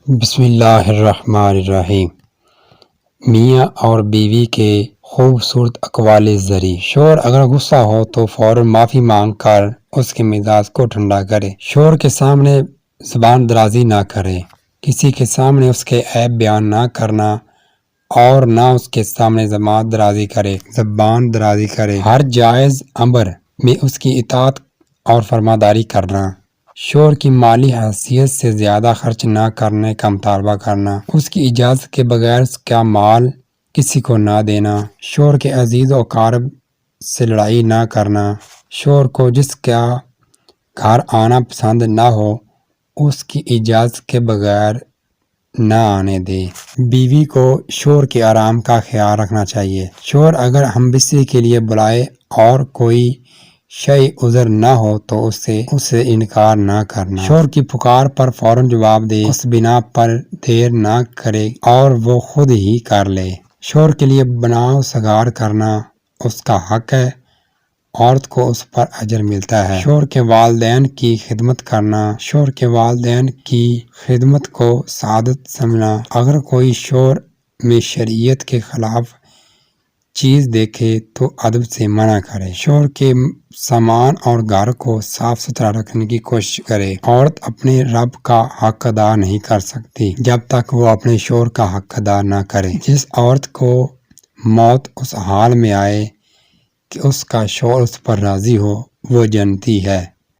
بسم اللہ الرحمن الرحیم۔ میاں اور بیوی کے خوبصورت اقوال زری۔ شوہر اگر غصہ ہو تو فوراً معافی مانگ کر اس کے مزاج کو ٹھنڈا کرے۔ شوہر کے سامنے زبان درازی نہ کرے۔ کسی کے سامنے اس کے عیب بیان نہ کرنا اور نہ اس کے سامنے زبان درازی کرے۔ ہر جائز امر میں اس کی اطاعت اور فرمانبرداری کرنا۔ شوہر کی مالی حیثیت سے زیادہ خرچ نہ کرنے کا مطالبہ کرنا۔ اس کی اجازت کے بغیر اس کا مال کسی کو نہ دینا۔ شوہر کے عزیز و اقارب سے لڑائی نہ کرنا۔ شوہر کو جس کا گھر آنا پسند نہ ہو اس کی اجازت کے بغیر نہ آنے دے۔ بیوی کو شوہر کے آرام کا خیال رکھنا چاہیے۔ شوہر اگر ہمبستری کے لیے بلائے اور کوئی شرعی عذر نہ ہو تو اسے انکار نہ کرنا۔ شوہر کی پکار پر فوراً جواب دے۔ اس بنا پر دیر نہ کرے اور وہ خود ہی کر لے۔ شوہر کے لیے بناؤ سگار کرنا اس کا حق ہے۔ عورت کو اس پر اجر ملتا ہے۔ شوہر کے والدین کی خدمت کرنا۔ شوہر کے والدین کی خدمت کو سعادت سمجھنا۔ اگر کوئی شوہر میں شریعت کے خلاف چیز دیکھے تو ادب سے منع کرے۔ شوہر کے سامان اور گھر کو صاف ستھرا رکھنے کی کوشش کرے۔ عورت اپنے رب کا حق ادا نہیں کر سکتی جب تک وہ اپنے شوہر کا حق ادا نہ کرے۔ جس عورت کو موت اس حال میں آئے کہ اس کا شوہر اس پر راضی ہو وہ جنتی ہے۔